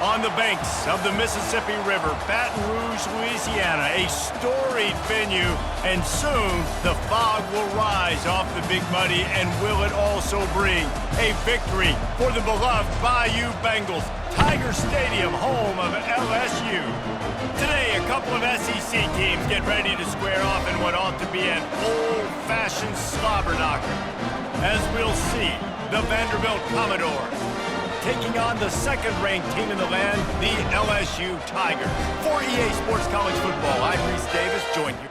On the banks of the Mississippi River, Baton Rouge, Louisiana, a storied venue, and soon the fog will rise off the Big Muddy, and will it also bring a victory for the beloved Bayou Bengals. Tiger Stadium, home of LSU. Today, a couple of SEC teams get ready to square off in what ought to be an old-fashioned slobber knocker. As we'll see, the Vanderbilt Commodores taking on the second-ranked team in the land, the LSU Tigers. For EA Sports College Football, I'm Reese Davis, joined here.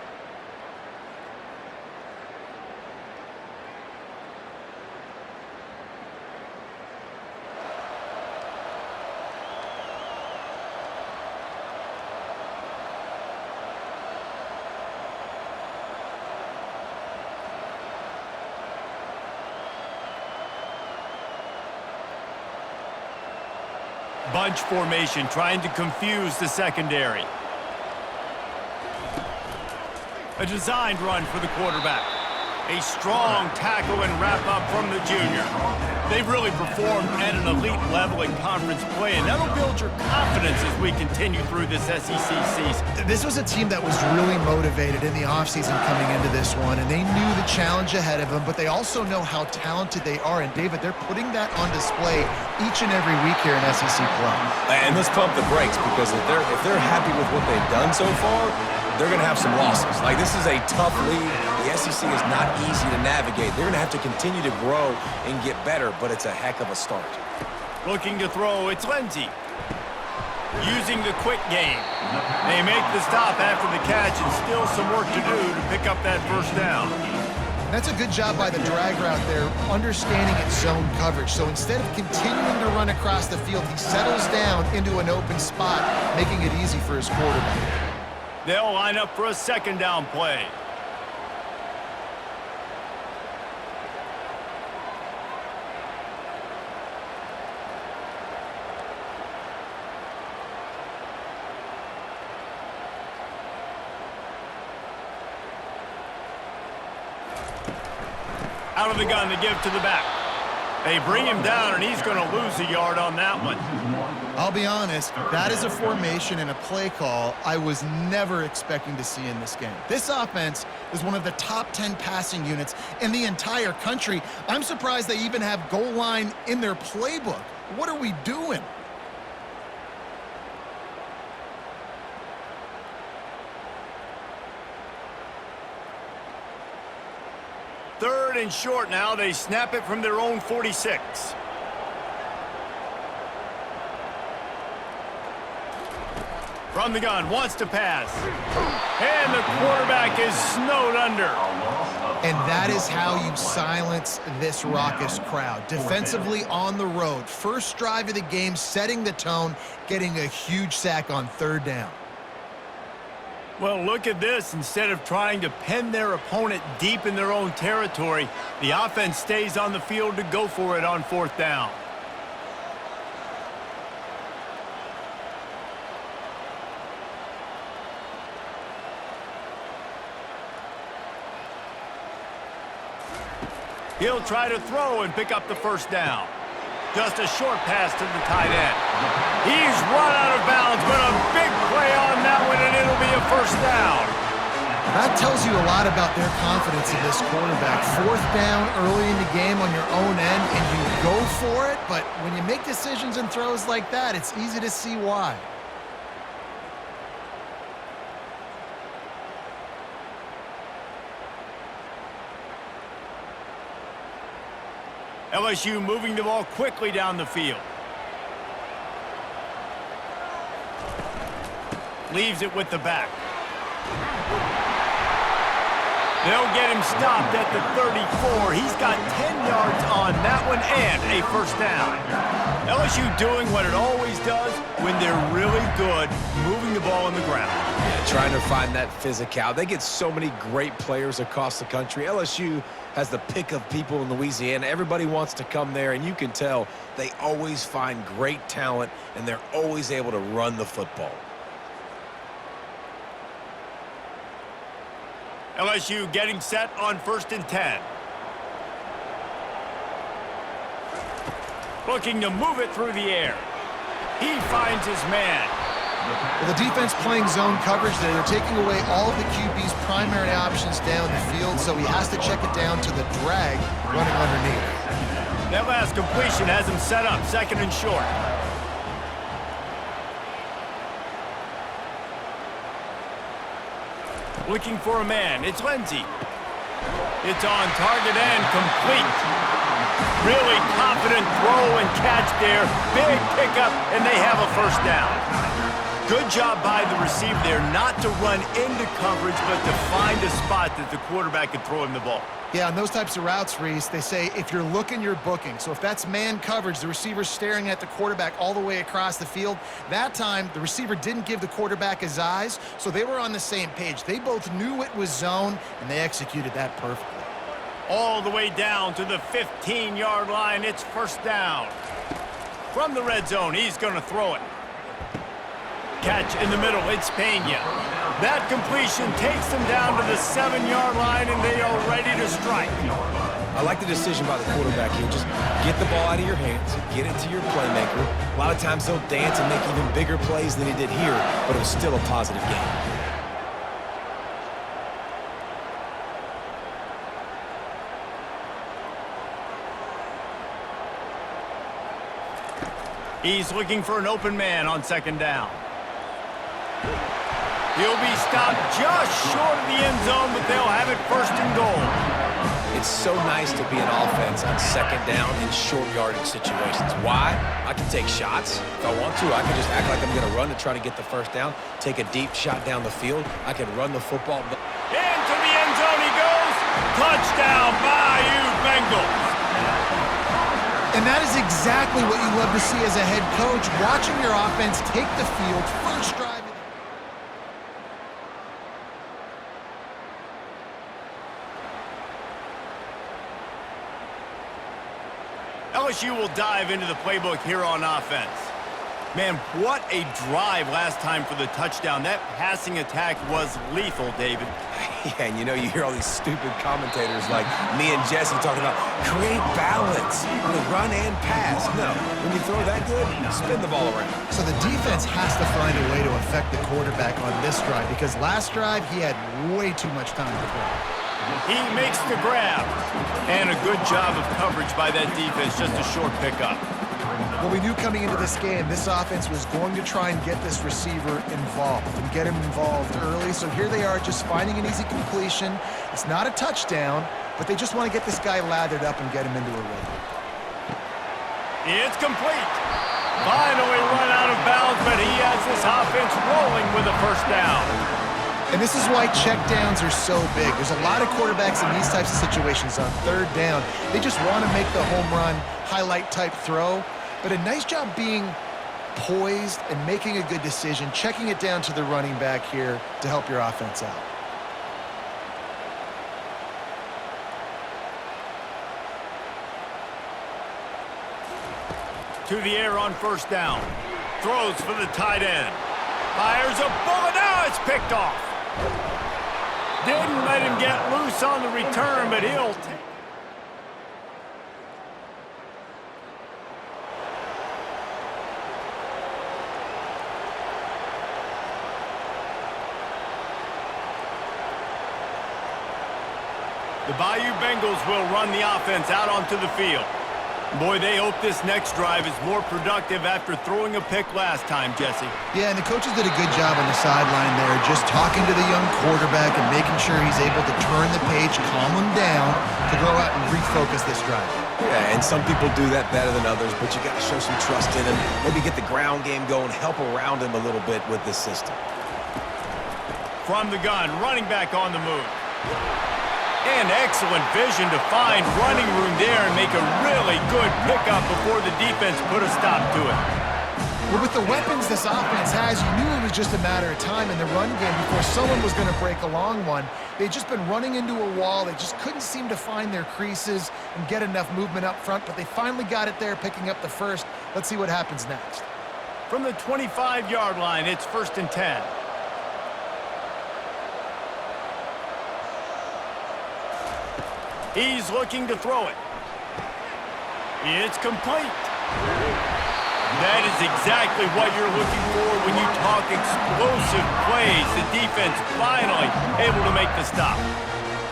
Bunch formation, trying to confuse the secondary. A designed run for the quarterback. A strong tackle and wrap-up from the junior. They've really performed at an elite level in conference play, and that'll build your confidence as we continue through this SEC season. This was a team that was really motivated in the offseason coming into this one, and they knew the challenge ahead of them, but they also know how talented they are. And, David, they're putting that on display each and every week here in SEC play. And let's pump the brakes, because if they're happy with what they've done so far, they're going to have some losses. Like, this is a tough league. The SEC is not easy to navigate. They're going to have to continue to grow and get better, but it's a heck of a start. Looking to throw, it's Lindsey. Using the quick game. They make the stop after the catch, and still some work to do to pick up that first down. That's a good job by the drag route there, understanding its zone coverage. So instead of continuing to run across the field, he settles down into an open spot, making it easy for his quarterback. They'll line up for a second down play. Out of the gun to give to the back. They bring him down, and he's going to lose a yard on that one. I'll be honest, that is a formation and a play call I was never expecting to see in this game. This offense is one of the top 10 passing units in the entire country. I'm surprised they even have goal line in their playbook. What are we doing? Third and short now. They snap it from their own 46. From the gun, wants to pass. And the quarterback is snowed under. And that is how you silence this raucous crowd. Defensively on the road. First drive of the game, setting the tone, getting a huge sack on third down. Well, look at this. Instead of trying to pin their opponent deep in their own territory, the offense stays on the field to go for it on fourth down. He'll try to throw and pick up the first down. Just a short pass to the tight end. He's run out of bounds, but a big play on that one, and it'll be a first down. That tells you a lot about their confidence in this quarterback. Fourth down early in the game on your own end, and you go for it, but when you make decisions and throws like that, it's easy to see why. LSU moving the ball quickly down the field. Leaves it with the back. They'll get him stopped at the 34. He's got 10 yards on that one and a first down. LSU doing what it always does when they're really good, moving the ball on the ground. Yeah, trying to find that physical. They get so many great players across the country. LSU has the pick of people in Louisiana. Everybody wants to come there, and you can tell they always find great talent, and they're always able to run the football. LSU getting set on 1st and 10. Looking to move it through the air. He finds his man. Well, the defense playing zone coverage there. They're taking away all of the QB's primary options down the field, so he has to check it down to the drag running underneath. That last completion has him set up, 2nd and short. Looking for a man. It's Lindsey. It's on target and complete. Really confident throw and catch there. Big pickup, and they have a 1st down. Good job by the receiver there not to run into coverage, but to find a spot that the quarterback could throw him the ball. Yeah, on those types of routes, Reese, they say if you're looking, you're booking. So if that's man coverage, the receiver's staring at the quarterback all the way across the field. That time, the receiver didn't give the quarterback his eyes, so they were on the same page. They both knew it was zone, and they executed that perfectly. All the way down to the 15-yard line. It's 1st down. From the red zone, he's going to throw it. Catch in the middle, it's Pena. That completion takes them down to the 7-yard line, and they are ready to strike. I like the decision by the quarterback here. Just get the ball out of your hands, get it to your playmaker. A lot of times he'll dance and make even bigger plays than he did here, but it was still a positive game. He's looking for an open man on 2nd down. He'll be stopped just short of the end zone, but they'll have it 1st and goal. It's so nice to be an offense on 2nd down in short yardage situations. Why? I can take shots. If I want to, I can just act like I'm going to run to try to get the 1st down, take a deep shot down the field. I can run the football. Into the end zone he goes. Touchdown, Bayou Bengals. And that is exactly what you love to see as a head coach, watching your offense take the field, 1st drive. LSU will dive into the playbook here on offense. Man, what a drive last time for the touchdown. That passing attack was lethal, David. Yeah, and you hear all these stupid commentators like me and Jesse talking about create balance, run and pass. No, when you throw that good, spin the ball around. So the defense has to find a way to affect the quarterback on this drive because last drive he had way too much time to throw. He makes the grab. And a good job of coverage by that defense, just a short pickup. Well, we knew coming into this game, this offense was going to try and get this receiver involved and get him involved early. So here they are just finding an easy completion. It's not a touchdown, but they just want to get this guy lathered up and get him into a rhythm. It's complete. Finally run out of bounds, but he has this offense rolling with a 1st down. And this is why checkdowns are so big. There's a lot of quarterbacks in these types of situations on 3rd down. They just want to make the home run, highlight type throw. But a nice job being poised and making a good decision, checking it down to the running back here to help your offense out. To the air on 1st down. Throws for the tight end. Fires a bullet. Now it's picked off. Didn't let him get loose on the return, but he'll take. The Bayou Bengals will run the offense out onto the field. Boy, they hope this next drive is more productive after throwing a pick last time, Jesse. Yeah, and the coaches did a good job on the sideline there, just talking to the young quarterback and making sure he's able to turn the page, calm him down, to go out and refocus this drive. Yeah, and some people do that better than others, but you got to show some trust in him. Maybe get the ground game going, help around him a little bit with this system. From the gun, running back on the move. And excellent vision to find running room there and make a really good pickup before the defense put a stop to it. Well, with the weapons this offense has, you knew it was just a matter of time in the run game before someone was going to break a long one. They'd just been running into a wall. They just couldn't seem to find their creases and get enough movement up front, but they finally got it there, picking up the 1st. Let's see what happens next. From the 25-yard line, it's 1st and 10. He's looking to throw it. It's complete. That is exactly what you're looking for when you talk explosive plays. The defense finally able to make the stop.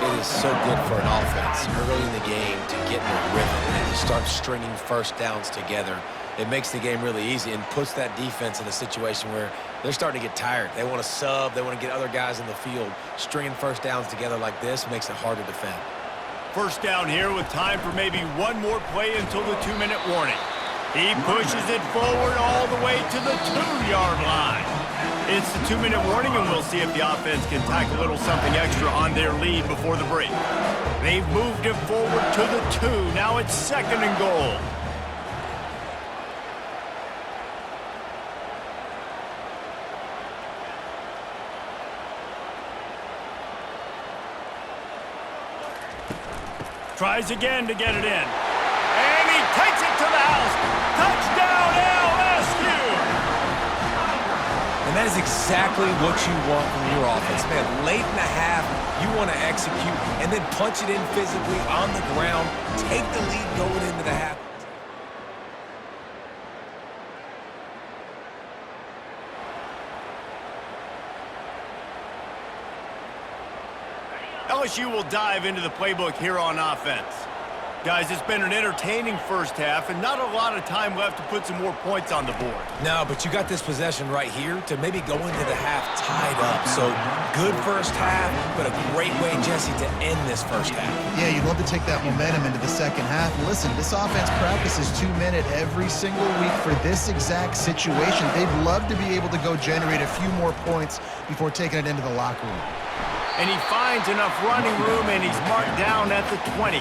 It is so good for an offense early in the game to get in a rhythm and to start stringing first downs together. It makes the game really easy and puts that defense in a situation where they're starting to get tired. They want to sub. They want to get other guys in the field. Stringing first downs together like this makes it hard to defend. First down here with time for maybe one more play until the 2-minute warning. He pushes it forward all the way to the 2-yard line. It's the 2-minute warning, and we'll see if the offense can tack a little something extra on their lead before the break. They've moved it forward to the 2. Now it's 2nd and goal. Tries again to get it in. And he takes it to the house. Touchdown, LSU! And that is exactly what you want from your offense, man. Late in the half, you want to execute and then punch it in physically on the ground, take the lead going into the half. LSU will dive into the playbook here on offense. Guys, it's been an entertaining first half and not a lot of time left to put some more points on the board. No, but you got this possession right here to maybe go into the half tied up. So good first half, but a great way, Jesse, to end this first half. Yeah, you'd love to take that momentum into the second half. Listen, this offense practices 2-minute every single week for this exact situation. They'd love to be able to go generate a few more points before taking it into the locker room. And he finds enough running room, and he's marked down at the 20.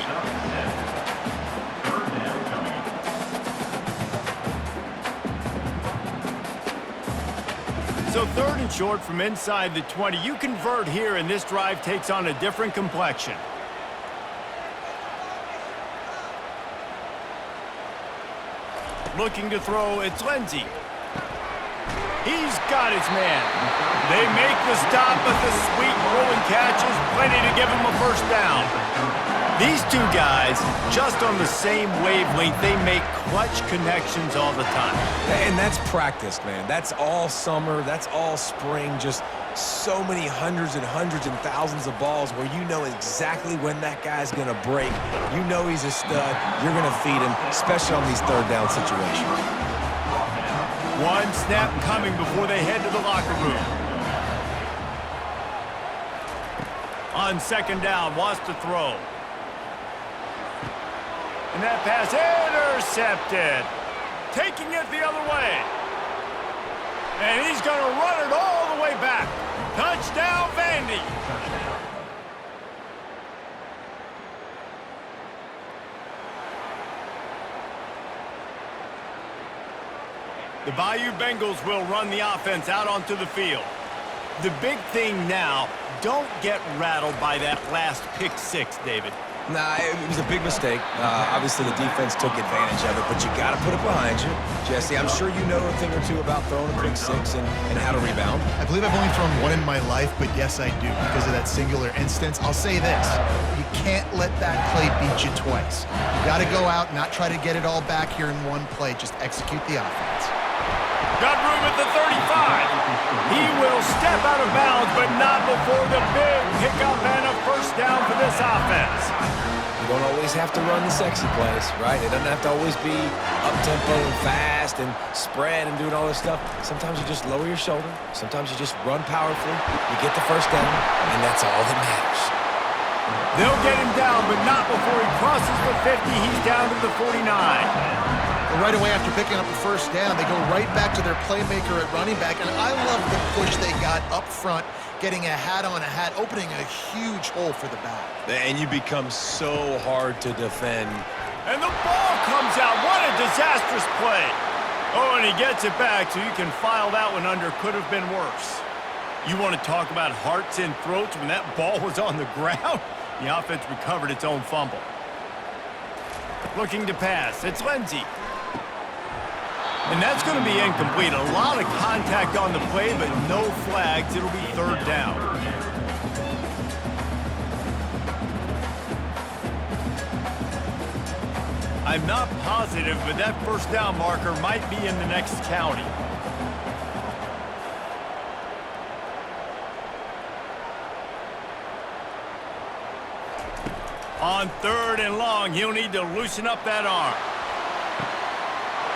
So 3rd and short from inside the 20. You convert here, and this drive takes on a different complexion. Looking to throw, it's Lindsey. He's got his man. They make the stop, but the sweet rolling catch is plenty to give him a first down. These two guys, just on the same wavelength, they make clutch connections all the time. And that's practice, man. That's all summer. That's all spring. Just so many hundreds and thousands of balls where you know exactly when that guy's going to break. You know he's a stud. You're going to feed him, especially on these third down situations. One snap coming before they head to the locker room. On 2nd down, wants to throw. And that pass intercepted. Taking it the other way. And he's going to run it all the way back. Touchdown, Vandy. The Bayou Bengals will run the offense out onto the field. The big thing now, don't get rattled by that last pick 6, David. Nah, it was a big mistake. Obviously, the defense took advantage of it, but you got to put it behind you. Jesse, I'm sure you know a thing or two about throwing a pick 6 and how to rebound. I believe I've only thrown one in my life, but yes, I do because of that singular instance. I'll say this. You can't let that play beat you twice. You got to go out, not try to get it all back here in one play. Just execute the offense. Got room at the 35. He will step out of bounds, but not before the big pickup and a first down for this offense. You don't always have to run the sexy plays, right? It doesn't have to always be up-tempo and fast and spread and doing all this stuff. Sometimes you just lower your shoulder. Sometimes you just run powerfully. You get the first down, and that's all that matters. They'll get him down, but not before he crosses the 50. He's down to the 49. Right away after picking up the first down, they go right back to their playmaker at running back, and I love the push they got up front, getting a hat on a hat, opening a huge hole for the back. And you become so hard to defend. And the ball comes out. What a disastrous play. Oh, and he gets it back, so you can file that one under. Could have been worse. You want to talk about hearts and throats when that ball was on the ground? The offense recovered its own fumble. Looking to pass. It's Lindsey. And that's going to be incomplete. A lot of contact on the play, but no flags. It'll be 3rd down. I'm not positive, but that first down marker might be in the next county. On 3rd and long, he'll need to loosen up that arm.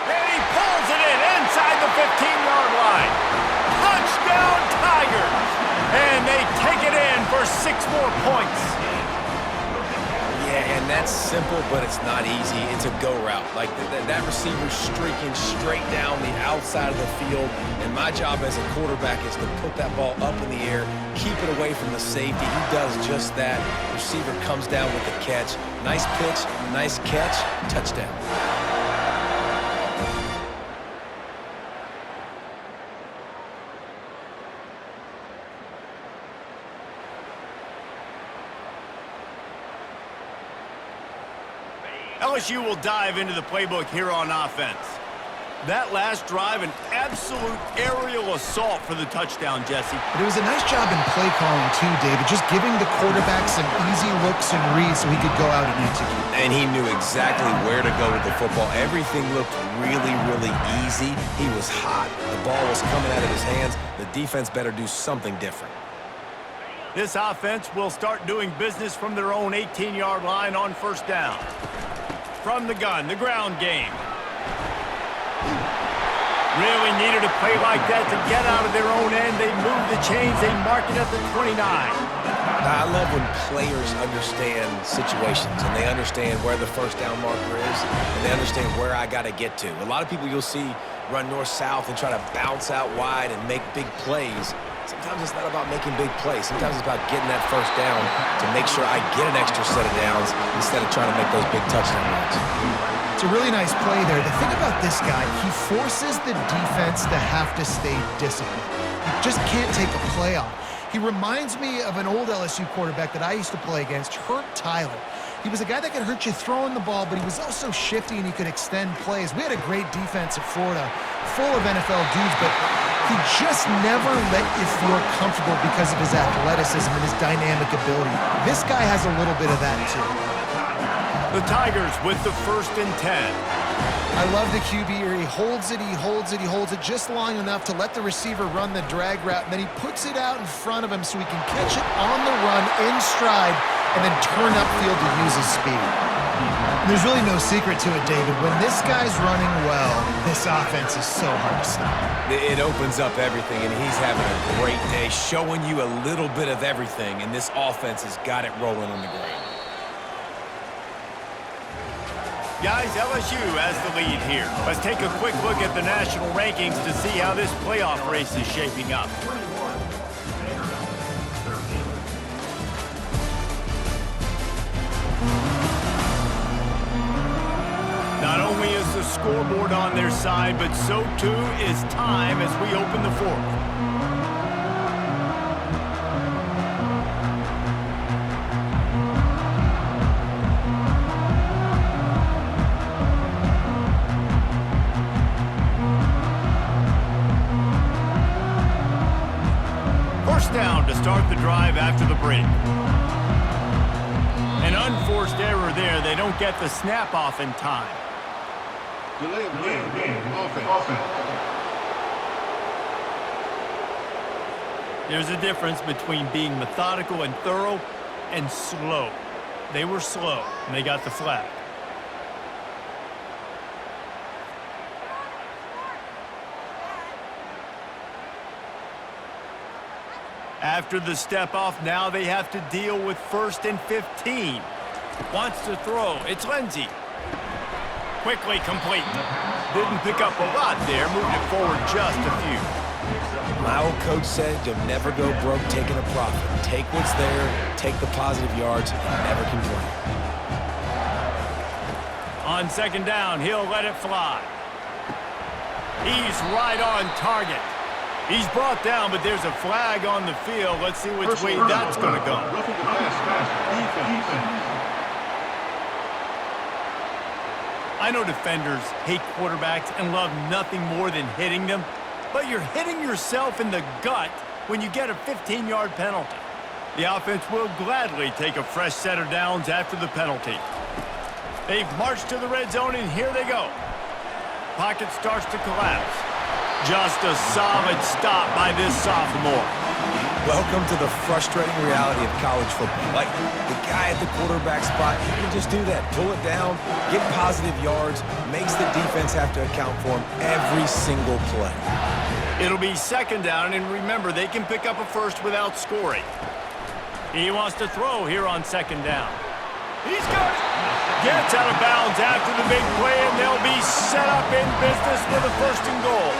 And he pulls it in inside the 15-yard line. Touchdown, Tigers! And they take it in for 6 more points. Yeah, and that's simple, but it's not easy. It's a go route. Like that receiver's streaking straight down the outside of the field, and my job as a quarterback is to put that ball up in the air, keep it away from the safety. He does just that. Receiver comes down with the catch. Nice pitch, nice catch, touchdown. LSU will dive into the playbook here on offense. That last drive, an absolute aerial assault for the touchdown, Jesse. But it was a nice job in play calling too, David, just giving the quarterback some easy looks and reads so he could go out and execute. And he knew exactly where to go with the football. Everything looked really, really easy. He was hot. The ball was coming out of his hands. The defense better do something different. This offense will start doing business from their own 18-yard line on first down. From the gun, the ground game. Really needed a play like that to get out of their own end. They move the chains. They mark it at the 29. I love when players understand situations and they understand where the first down marker is and they understand where I got to get to. A lot of people you'll see run north-south and try to bounce out wide and make big plays. Sometimes it's not about making big plays. Sometimes it's about getting that first down to make sure I get an extra set of downs instead of trying to make those big touchdown runs. It's a really nice play there. The thing about this guy, he forces the defense to have to stay disciplined. He just can't take a play off. He reminds me of an old LSU quarterback that I used to play against, Hurt Tyler. He was a guy that could hurt you throwing the ball, but he was also shifty and he could extend plays. We had a great defense at Florida, full of NFL dudes, but he just never let you feel comfortable because of his athleticism and his dynamic ability. This guy has a little bit of that too. The Tigers with the 1st and 10. I love the QB here. He holds it, he holds it, he holds it just long enough to let the receiver run the drag route, and then he puts it out in front of him so he can catch it on the run in stride and then turn upfield to use his speed. And there's really no secret to it, David. When this guy's running well, this offense is so hard to stop. It opens up everything, and he's having a great day, showing you a little bit of everything, and this offense has got it rolling on the ground. Guys, LSU has the lead here. Let's take a quick look at the national rankings to see how this playoff race is shaping up. Not only is the scoreboard on their side, but so too is time as we open the 4th. Down to start the drive after the break. An unforced error there. They don't get the snap off in time. Delay of game, offense. There's a difference between being methodical and thorough and slow. They were slow, and they got the flag. After the step off, now they have to deal with 1st and 15. Wants to throw. It's Lindsey. Quickly complete. Didn't pick up a lot there. Moved it forward just a few. My old coach said you'll never go broke taking a profit. Take what's there, take the positive yards, and never complain. On 2nd down, he'll let it fly. He's right on target. He's brought down, but there's a flag on the field. Let's see which way that's going to go. I know defenders hate quarterbacks and love nothing more than hitting them, but you're hitting yourself in the gut when you get a 15-yard penalty. The offense will gladly take a fresh set of downs after the penalty. They've marched to the red zone, and here they go. Pocket starts to collapse. Just a solid stop by this sophomore. Welcome to the frustrating reality of college football. Like, the guy at the quarterback spot, he can just do that. Pull it down, get positive yards, makes the defense have to account for him every single play. It'll be second down, and remember, they can pick up a first without scoring. He wants to throw here on second down. He's got it. Gets out of bounds after the big play, and they'll be set up in business with a first and goal.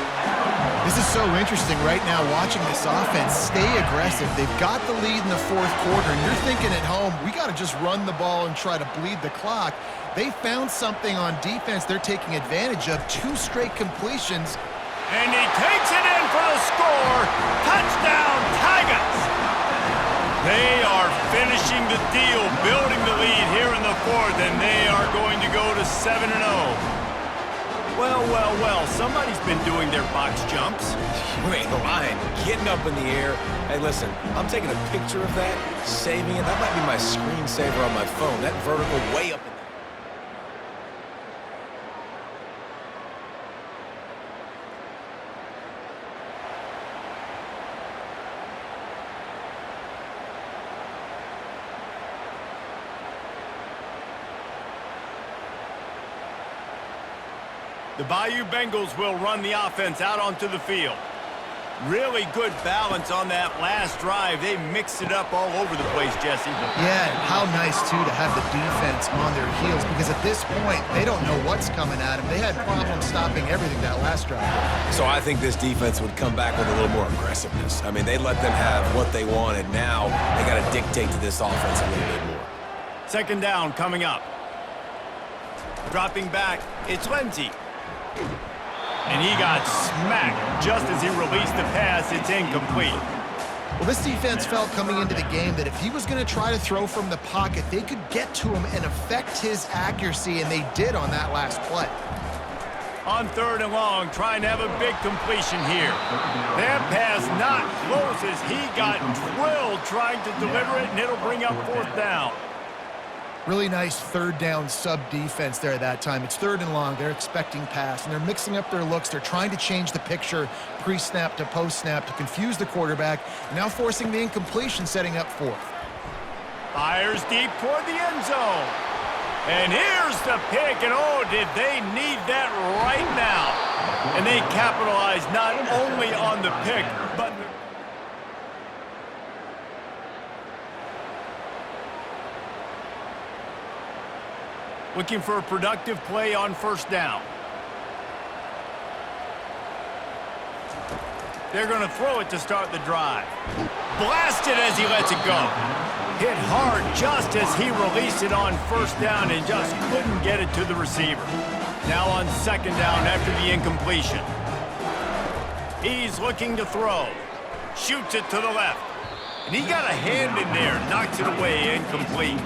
This is so interesting right now watching this offense stay aggressive. They've got the lead in the fourth quarter, and you're thinking at home, we got to just run the ball and try to bleed the clock. They found something on defense they're taking advantage of. 2 straight completions. And he takes it in for the score. Touchdown, Tigers! They are finishing the deal, building the lead here in the fourth, and they are going to go to 7-0. Well, somebody's been doing their box jumps. You ain't lying. Getting up in the air. Hey, listen, I'm taking a picture of that, saving it. That might be my screensaver on my phone. That vertical way up in there. The Bayou Bengals will run the offense out onto the field. Really good balance on that last drive. They mixed it up all over the place, Jesse. Yeah, and how nice, too, to have the defense on their heels, because at this point, they don't know what's coming at them. They had problems stopping everything that last drive. So I think this defense would come back with a little more aggressiveness. I mean, they let them have what they wanted. Now they got to dictate to this offense a little bit more. Second down coming up. Dropping back, it's Lindsey. And he got smacked just as he released the pass. It's incomplete. Well, this defense felt coming into the game that if he was going to try to throw from the pocket, they could get to him and affect his accuracy, and they did on that last play. On third and long, trying to have a big completion here. That pass not close as he got drilled trying to deliver it, and it'll bring up fourth down. Really nice third down sub-defense there at that time. It's third and long. They're expecting pass, and they're mixing up their looks. They're trying to change the picture pre-snap to post-snap to confuse the quarterback, now forcing the incompletion, setting up fourth. Fires deep toward the end zone. And here's the pick, and oh, did they need that right now. And they capitalized not only on the pick, but looking for a productive play on first down. They're going to throw it to start the drive. Blasted as he lets it go. Hit hard just as he released it on first down and just couldn't get it to the receiver. Now on second down after the incompletion. He's looking to throw. Shoots it to the left. And he got a hand in there, knocks it away, incomplete.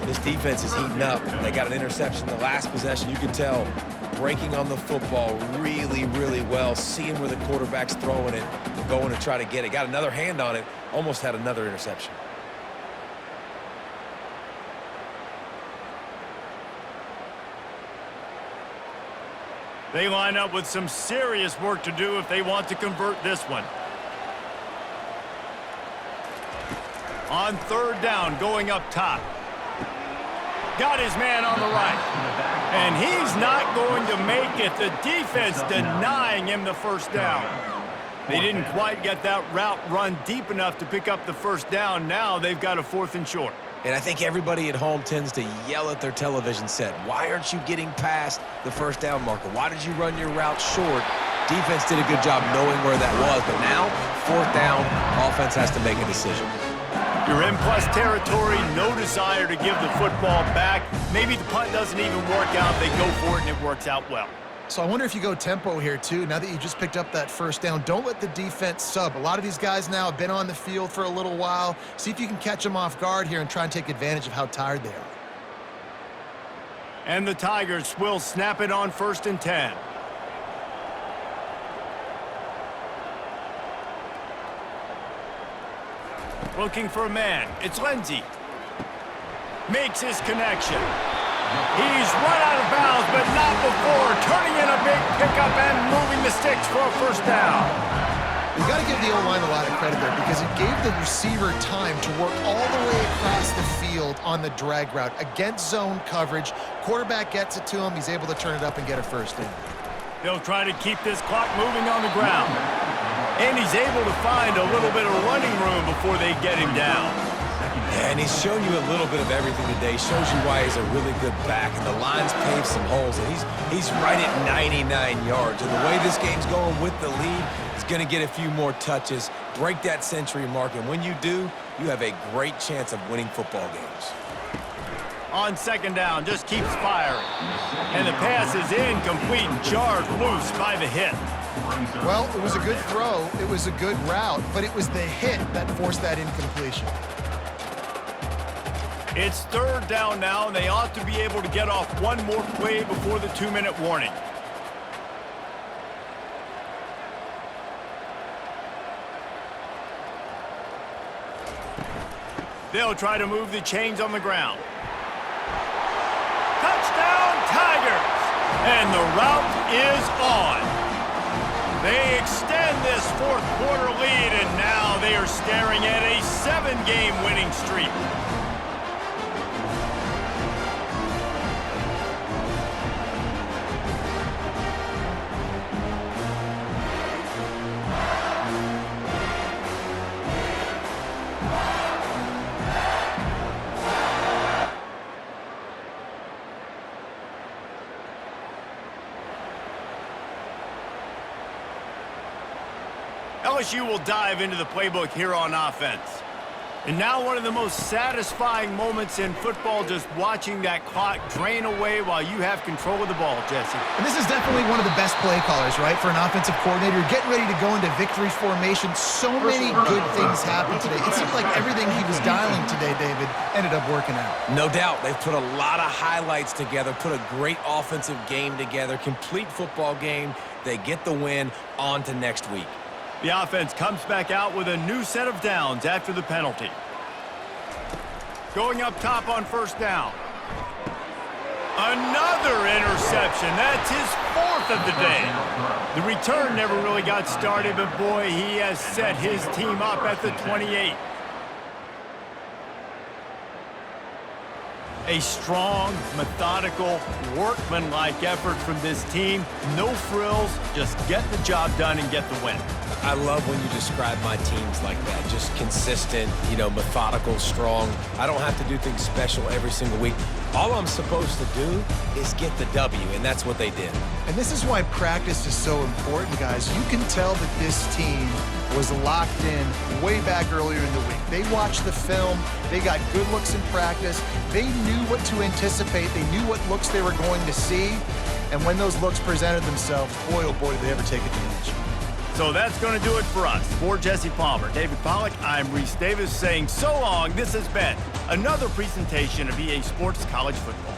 This defense is heating up. They got an interception the last possession. You can tell breaking on the football really, really well, seeing where the quarterback's throwing it, going to try to get it. Got another hand on it, almost had another interception. They line up with some serious work to do if they want to convert this one. On third down, going up top. Got his man on the right. And he's not going to make it. The defense denying him the first down. They didn't quite get that route run deep enough to pick up the first down. Now they've got a fourth and short. And I think everybody at home tends to yell at their television set. Why aren't you getting past the first down marker? Why did you run your route short? Defense did a good job knowing where that was. But now, fourth down, offense has to make a decision. You're in plus territory, no desire to give the football back. Maybe the punt doesn't even work out. They go for it, and it works out well. So I wonder if you go tempo here, too. Now that you just picked up that first down, don't let the defense sub. A lot of these guys now have been on the field for a little while. See if you can catch them off guard here and try and take advantage of how tired they are. And the Tigers will snap it on 1st and 10. Looking for a man. It's Lindsey. Makes his connection. He's run out of bounds, but not before turning in a big pickup and moving the sticks for a first down. You got to give the O-line a lot of credit there because it gave the receiver time to work all the way across the field on the drag route against zone coverage. Quarterback gets it to him. He's able to turn it up and get a first down. They'll try to keep this clock moving on the ground. And he's able to find a little bit of running room before they get him down. Yeah, and he's shown you a little bit of everything today. Shows you why he's a really good back. And the line's paved some holes. And he's right at 99 yards. And the way this game's going with the lead, he's going to get a few more touches, break that century mark. And when you do, you have a great chance of winning football games. On second down, just keeps firing. And the pass is incomplete, jarred loose by the hit. Well, it was a good throw. It was a good route, but it was the hit that forced that incompletion. It's third down now, and they ought to be able to get off one more play before the 2-minute warning. They'll try to move the chains on the ground. Touchdown, Tigers! And the route is on. They extend this fourth quarter lead, and now they are staring at a 7-game winning streak. LSU will dive into the playbook here on offense. And now one of the most satisfying moments in football, just watching that clock drain away while you have control of the ball, Jesse. And this is definitely one of the best play callers, right, for an offensive coordinator. Getting ready to go into victory formation. So many good things happened today. It seemed like everything he was dialing today, David, ended up working out. No doubt. They've put a lot of highlights together, put a great offensive game together, complete football game. They get the win. On to next week. The offense comes back out with a new set of downs after the penalty. Going up top on first down. Another interception. That's his fourth of the day. The return never really got started, but boy, he has set his team up at the 28. A strong, methodical, workmanlike effort from this team. No frills, just get the job done and get the win. I love when you describe my teams like that. Just consistent, methodical, strong. I don't have to do things special every single week. All I'm supposed to do is get the W, and that's what they did. And this is why practice is so important, guys. You can tell that this team was locked in way back earlier in the week. They watched the film. They got good looks in practice. They knew what to anticipate. They knew what looks they were going to see. And when those looks presented themselves, boy, oh boy, did they ever take advantage. So that's going to do it for us. For Jesse Palmer, David Pollack, I'm Reese Davis saying so long. This has been another presentation of EA Sports College Football.